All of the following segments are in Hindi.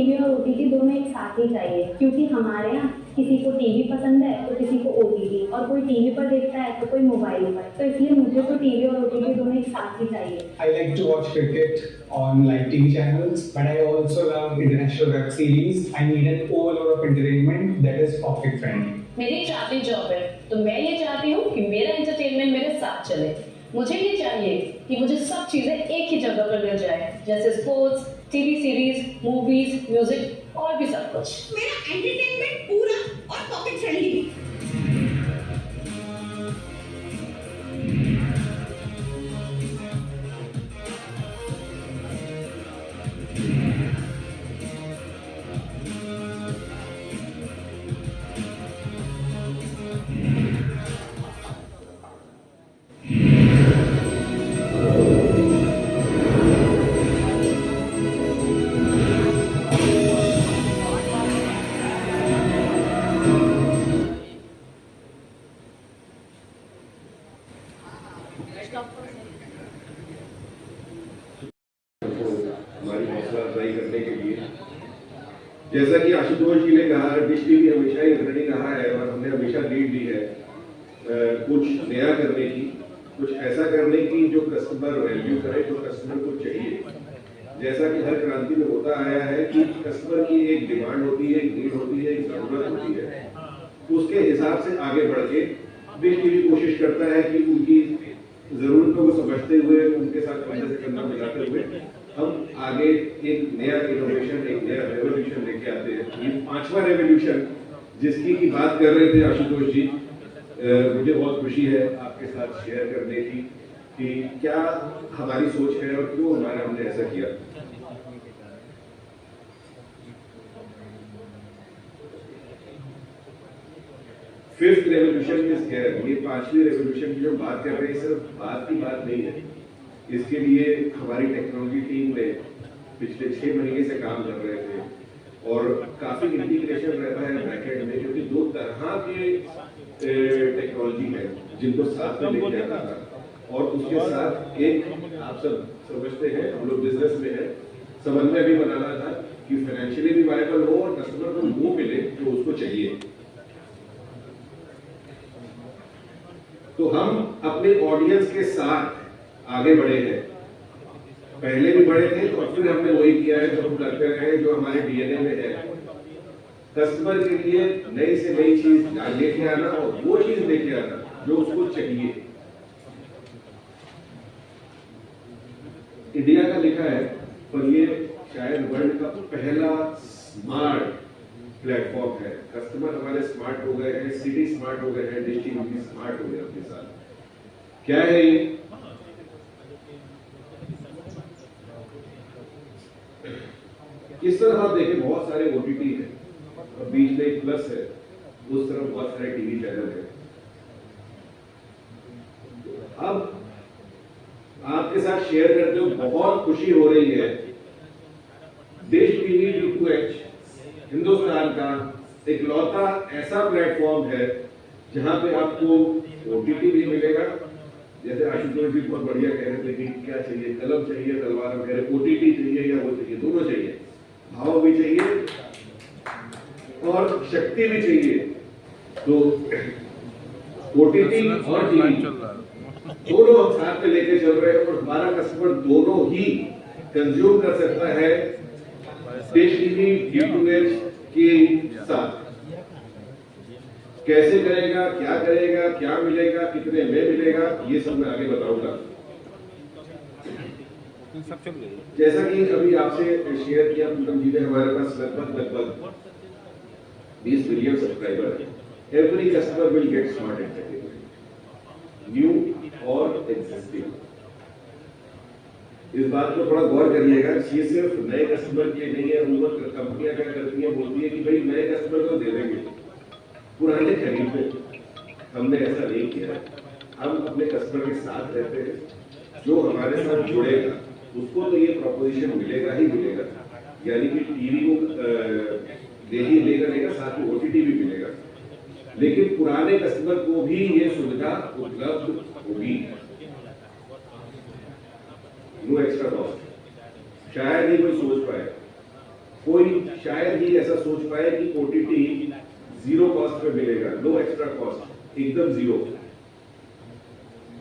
टीवी और ओटीटी दोनों एक साथ ही चाहिए, क्योंकि हमारे यहाँ किसी को टीवी पसंद है तो किसी को ओटीटी, और कोई टीवी पर देखता है तो कोई मोबाइल पर, तो इसलिए मुझे तो टीवी और ओटीटी दोनों एक साथ ही चाहिए। I like to watch cricket on live TV channels, but I also love international web series. I need an overload of entertainment that is pocket friendly. मेरी चाहती जॉब है, तो मैं ये चाहती हूँ कि मेरा एंटरटेनमेंट मेरे साथ चले। मुझे ये चाहिए कि मुझे सब चीजें एक ही जगह पर मिल जाए, जैसे sports, TV series, movies, music और भी सब कुछ। मेरा एंटरटेनमेंट पूरा और पॉकेट फ्रेंडली। हमारी हौसला अफजाई करने के लिए, जैसा कि आशुतोष जी ने कहा, डिश टीवी हमेशा ही अग्रणी रहा है और हमने हमेशा लीड दी है कुछ नया करने की, कुछ ऐसा करने की जो कस्टमर वैल्यू करे, जो कस्टमर को चाहिए। जैसा कि हर क्रांति में होता आया है कि कस्टमर की एक डिमांड होती है, एक नीड होती है, एक जरूरत होती है, उसके हिसाब से आगे बढ़ के डिश टीवी कोशिश करता है कि उनकी जरूरतों को समझते हुए, उनके साथ कंधे से कंधा मिलाते हुए हम आगे एक नया इनोवेशन, एक नया रेवोल्यूशन लेके आते हैं। ये 5वां रेवोल्यूशन जिसकी की बात कर रहे थे आशुतोष जी, मुझे बहुत खुशी है आपके साथ शेयर करने की कि क्या हमारी सोच है और क्यों हमने ऐसा किया। Fifth revolution is here. ये 5वीं रेवोल्यूशन की जो बात कर रहे हैं, सिर्फ बात की बात नहीं है। इसके लिए हमारी टेक्नोलॉजी टीम ने पिछले 6 महीने से काम कर रहे थे और काफी इंटीग्रेशन रहता है बैकएंड में, क्योंकि 2 तरह के टेक्नोलॉजी है जिनको साथ में लेके आना था और उसके साथ एक, आप सब समझते हैं, हम लोग बिजनेस में है, समन्वय भी बनाना था कि फाइनेंशियली भी वायबल हो और कस्टमर को वो मिले जो उसको चाहिए। तो हम अपने ऑडियंस के साथ आगे बढ़े हैं, पहले भी बढ़े थे और फिर हमने वही किया है जो हम करते रहे हैं, जो हमारे डीएनए में है। कस्टमर के लिए नई से नई चीज लेके आना और वो चीज लेके आना जो उसको चाहिए। इंडिया का लिखा है, पर ये शायद वर्ल्ड का पहला स्मार्ट प्लेटफॉर्म है। कस्टमर हमारे स्मार्ट हो गए हैं, सिटी स्मार्ट हो गए हैं, डिश टीवी स्मार्ट हो गए अपने साथ। क्या है ये? इस तरफ आप देखें बहुत सारे ओटीटी है और बीच में एक प्लस है, उस तरफ बहुत सारे टीवी चैनल है। अब आपके साथ शेयर करते हुए बहुत खुशी हो रही है, डिश टीवी D2H हिंदुस्तान का इकलौता ऐसा प्लेटफॉर्म है जहां पे आपको ओटीटी भी मिलेगा। जैसे आशुतोष जी बहुत बढ़िया कह रहे थे कि क्या चाहिए, कलम चाहिए, तलवार वगैरह, ओटीटी चाहिए या वो चाहिए, दोनों चाहिए, भाव भी चाहिए और शक्ति भी चाहिए। तो ओटीटी और टीवी दोनों हम साथ में लेके चल रहे हैं और हमारा कस्टमर दोनों ही कंज्यूम कर सकता है डिश टीवी D2H के साथ। कैसे करेगा, क्या मिलेगा, कितने में मिलेगा, ये सब मैं आगे बताऊंगा। जैसा कि अभी आपसे शेयर किया पूनम जी ने, हमारे पास लगभग 20 मिलियन सब्सक्राइबर है। Every customer will get smart entertainment, new और एग्जिस्टिंग। इस बात को थोड़ा गौर करिएगा, ये सिर्फ नए कस्टमर के नहीं है। कंपनियां क्या करती है, बोलती है कि भाई नए कस्टमर को दे देंगे, पुराने खरीद में। हमने ऐसा नहीं किया। हम अपने कस्टमर के साथ रहते हैं, जो हमारे साथ जुड़ेगा उसको तो ये प्रोपोजिशन मिलेगा ही मिलेगा, यानी कि टीवी को डेली लेगा, साथ में ओटीटी भी मिलेगा, लेकिन पुराने कस्टमर को भी ये सुविधा उपलब्ध होगी, नो एक्स्ट्रा कॉस्ट। शायद ही कोई सोच पाए कोई शायद ही ऐसा सोच पाए कि OTT जीरो कॉस्ट पे मिलेगा, नो एक्स्ट्रा कॉस्ट, एकदम जीरो,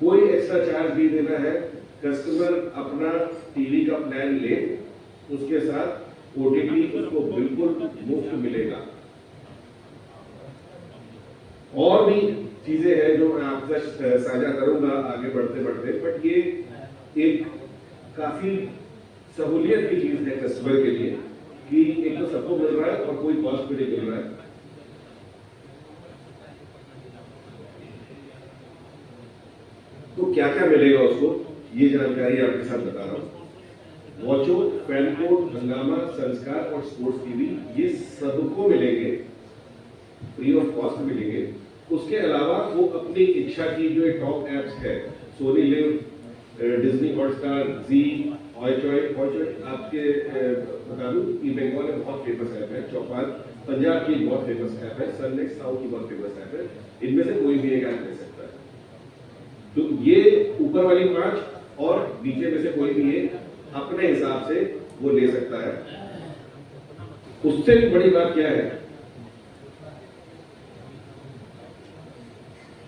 कोई एक्स्ट्रा चार्ज नहीं देना है। कस्टमर अपना टीवी का प्लान ले, उसके साथ OTT उसको बिल्कुल मुफ्त मिलेगा। और भी चीजें हैं जो मैं आपसे साझा करूंगा आगे बढ़ते बढ़ते, बट ये एक काफी सहूलियत की चीज है कस्टमर के लिए कि एक तो सबको मिल रहा है और कोई कॉस्ट भी नहीं मिल रहा है। तो क्या क्या मिलेगा उसको, ये जानकारी आपके साथ बता रहा हूं। वॉचो, फैन कोड, हंगामा, संस्कार और स्पोर्ट्स टीवी ये सबको मिलेंगे, फ्री ऑफ कॉस्ट मिलेंगे। उसके अलावा वो अपनी इच्छा की जो टॉप एप्स है, सोनी लिव, डिज्नी हॉटस्टार, जी, हॉयचॉय आपके बता दूं ई बंगाल में बहुत फेमस ऐप है, चौपाल पंजाब की बहुत फेमस ऐप है, सननेक्स्ट साउथ की बहुत फेमस ऐप है। इनमें से कोई भी एक ऐप ले सकता है। तो ये ऊपर वाली 5 और नीचे में से कोई भी एक अपने हिसाब से वो ले सकता है। उससे भी बड़ी बात क्या है,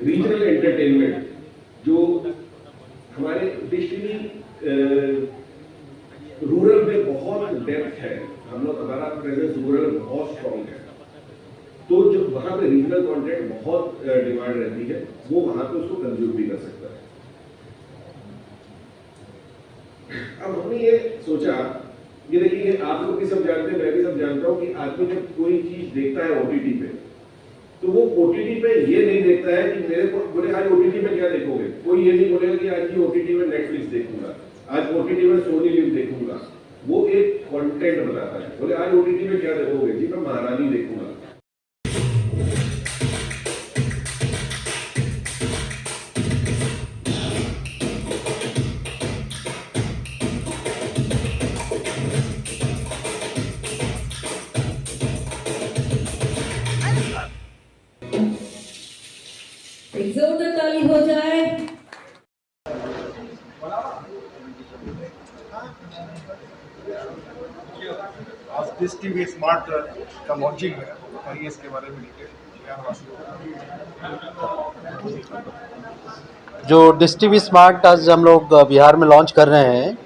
रीजनल एंटरटेनमेंट जो हमारे डिश टीवी रूरल में बहुत डेप्थ है, हम लोग हमारा प्रेजेंस रूरल में बहुत स्ट्रॉन्ग है, तो जो वहां पे रीजनल कंटेंट बहुत डिमांड रहती है, वो वहां पे उसको कंज्यूम भी कर सकता है। अब हमने ये सोचा, ये देखिए आप लोग भी सब जानते हैं, मैं भी सब जानता हूं कि आदमी जब कोई चीज देखता है OTT पे, तो वो OTT पे ये नहीं देखता है कि मेरे को बोले आज OTT में क्या देखोगे, कोई ये नहीं बोलेगा कि आज की OTT में नेटफ्लिक्स देखूंगा, आज OTT में सोनी लिव देखूंगा। वो एक कंटेंट बनाता है, बोले आज OTT में क्या देखोगे, जी मैं महारानी देखूंगा। एक जोरदार ताली हो जाए। आज डिश टीवी स्मार्ट का लॉन्चिंग है, बताइए इसके बारे में डिटेल। जो डिश टीवी स्मार्ट आज हम लोग बिहार में लॉन्च कर रहे हैं,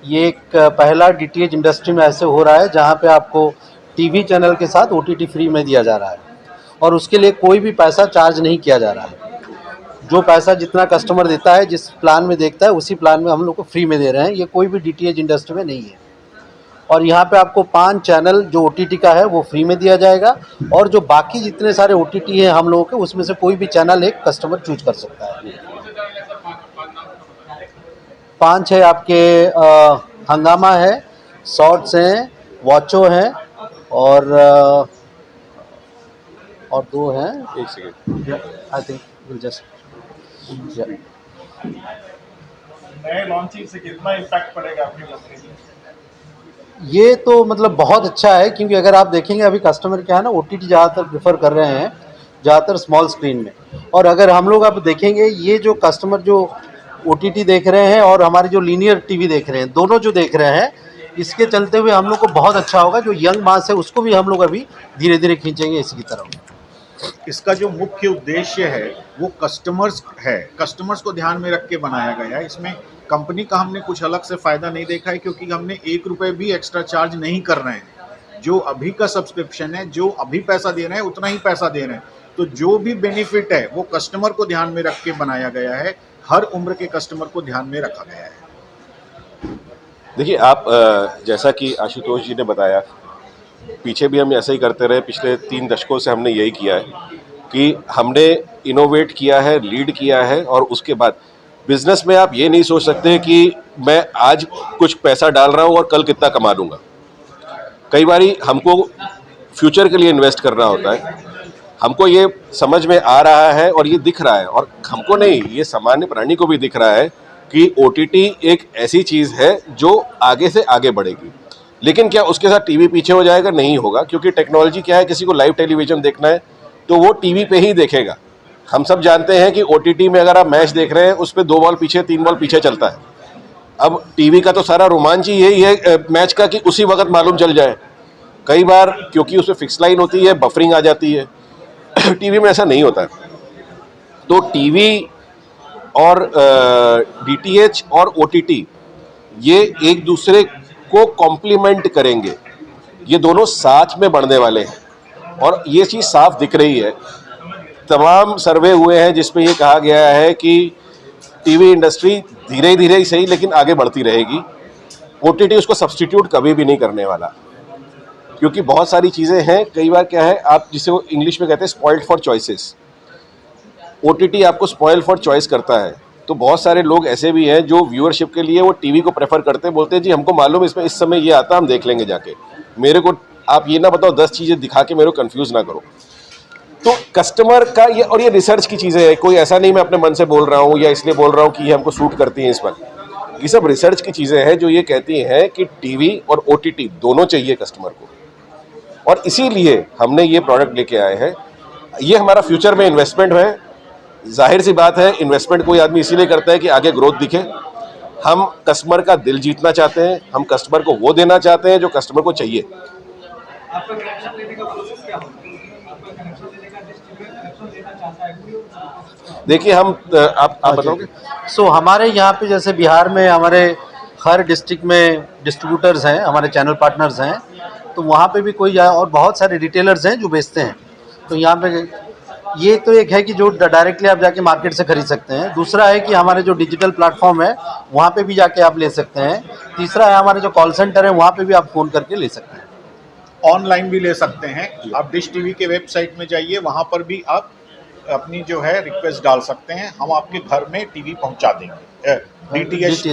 ये एक पहला DTH इंडस्ट्री में ऐसे हो रहा है जहां पे आपको टीवी चैनल के साथ OTT फ्री में दिया जा रहा है और उसके लिए कोई भी पैसा चार्ज नहीं किया जा रहा है। जो पैसा जितना कस्टमर देता है, जिस प्लान में देखता है, उसी प्लान में हम लोग को फ्री में दे रहे हैं। ये कोई भी DTH इंडस्ट्री में नहीं है। और यहाँ पे आपको 5 चैनल जो OTT का है वो फ्री में दिया जाएगा और जो बाकी जितने सारे OTT हैं हम लोगों के, उसमें से कोई भी चैनल एक कस्टमर चूज कर सकता है। 5 है आपके हंगामा है, शॉर्ट्स हैं, वॉचो हैं और 2 हैं। एक second, I think will just नए लॉन्चिंग से कितना इम्पैक्ट पड़ेगा आपकी कंपनी में? ये तो मतलब बहुत अच्छा है, क्योंकि अगर आप देखेंगे अभी कस्टमर क्या है ना, OTT ज़्यादातर प्रेफर कर रहे हैं, ज़्यादातर स्मॉल स्क्रीन में। और अगर हम लोग आप देखेंगे, ये जो कस्टमर जो OTT देख रहे हैं और हमारे जो लीनियर टीवी देख रहे हैं, दोनों जो देख रहे हैं, इसके चलते हुए हम लोग को बहुत अच्छा होगा। जो यंग मास है उसको भी हम लोग अभी धीरे धीरे खींचेंगे इसी की तरफ। इसका जो मुख्य उद्देश्य है वो कस्टमर्स है, कस्टमर्स को ध्यान में रख के बनाया गया है। इसमें कंपनी का हमने कुछ अलग से फ़ायदा नहीं देखा है, क्योंकि हमने 1 रुपये भी एक्स्ट्रा चार्ज नहीं कर रहे हैं। जो अभी का सब्सक्रिप्शन है, जो अभी पैसा दे रहे हैं, उतना ही पैसा दे रहे हैं। तो जो भी बेनिफिट है वो कस्टमर को ध्यान में रख के बनाया गया है, हर उम्र के कस्टमर को ध्यान में रखा गया है। देखिए, आप जैसा कि आशुतोष जी ने बताया, पीछे भी हम ऐसा ही करते रहे। पिछले 3 दशकों से हमने यही किया है कि हमने इनोवेट किया है, लीड किया है, और उसके बाद बिजनेस में आप ये नहीं सोच सकते कि मैं आज कुछ पैसा डाल रहा हूँ और कल कितना कमा लूँगा। कई बारी हमको फ्यूचर के लिए इन्वेस्ट करना होता है। हमको ये समझ में आ रहा है और ये दिख रहा है, और हमको नहीं, ये सामान्य प्राणी को भी दिख रहा है कि OTT एक ऐसी चीज़ है जो आगे से आगे बढ़ेगी। लेकिन क्या उसके साथ टीवी पीछे हो जाएगा? नहीं होगा, क्योंकि टेक्नोलॉजी क्या है, किसी को लाइव टेलीविज़न देखना है तो वो टीवी पे ही देखेगा। हम सब जानते हैं कि OTT में अगर आप मैच देख रहे हैं, उस पर 2 बॉल पीछे 3 बॉल पीछे चलता है। अब टीवी का तो सारा रोमांच ही यही है मैच का कि उसी वक्त मालूम चल जाए। कई बार क्योंकि उसमें फिक्स लाइन होती है बफरिंग आ जाती है, टीवी में ऐसा नहीं होता है। तो टीवी और डीटीएच और ओटीटी ये एक दूसरे को कॉम्प्लीमेंट करेंगे, ये दोनों साथ में बढ़ने वाले हैं और ये चीज़ साफ दिख रही है। तमाम सर्वे हुए हैं जिसमें ये कहा गया है कि टीवी इंडस्ट्री धीरे धीरे ही सही लेकिन आगे बढ़ती रहेगी। ओटीटी उसको सब्स्टिट्यूट कभी भी नहीं करने वाला, क्योंकि बहुत सारी चीज़ें हैं। कई बार क्या है, आप जिसे वो इंग्लिश में कहते हैं स्पॉइल्ड फॉर चॉइसेस, ओटीटी आपको स्पॉइल फॉर चॉइस करता है। तो बहुत सारे लोग ऐसे भी हैं जो व्यूअरशिप के लिए वो टीवी को प्रेफर करते हैं, बोलते हैं जी हमको मालूम इसमें इस समय ये आता, हम देख लेंगे जाके, मेरे को आप ये ना बताओ 10 चीज़ें दिखा के मेरे को कंफ्यूज ना करो। तो कस्टमर का ये, और ये रिसर्च की चीज़ें हैं, कोई ऐसा नहीं मैं अपने मन से बोल रहा हूँ या इसलिए बोल रहा हूँ कि ये हमको सूट करती हैं इस वक्त। ये सब रिसर्च की चीज़ें हैं जो ये कहती हैं कि टीवी और ओटीटी दोनों चाहिए कस्टमर को, और इसीलिए हमने ये प्रोडक्ट लेके आए हैं। ये हमारा फ्यूचर में इन्वेस्टमेंट है। जाहिर सी बात है, इन्वेस्टमेंट कोई आदमी इसीलिए करता है कि आगे ग्रोथ दिखे। हम कस्टमर का दिल जीतना चाहते हैं, हम कस्टमर को वो देना चाहते हैं जो कस्टमर को चाहिए। आपका कनेक्शन लेने का प्रोसेस क्या होगा? आपका कनेक्शन लेने का डिस्ट्रीब्यूटर कनेक्शन लेना चाहता है? देखिए हम आप बताओगे? सो हमारे यहाँ पे जैसे बिहार में हमारे हर डिस्ट्रिक्ट में डिस्ट्रीब्यूटर्स हैं, हमारे चैनल पार्टनर्स हैं, तो वहाँ पे भी कोई और बहुत सारे रिटेलर्स हैं जो बेचते हैं। तो यहाँ पे ये तो एक है कि जो डायरेक्टली आप जाके मार्केट से खरीद सकते हैं। दूसरा है कि हमारे जो डिजिटल प्लेटफॉर्म है वहाँ पे भी जाके आप ले सकते हैं। तीसरा है हमारे जो कॉल सेंटर है वहाँ पे भी आप फ़ोन करके ले सकते हैं। ऑनलाइन भी ले सकते हैं। आप डिश टीवी के वेबसाइट में जाइए, वहाँ पर भी आप अपनी जो है रिक्वेस्ट डाल सकते हैं, हम आपके घर में टीवी पहुँचा देंगे, डीटीएच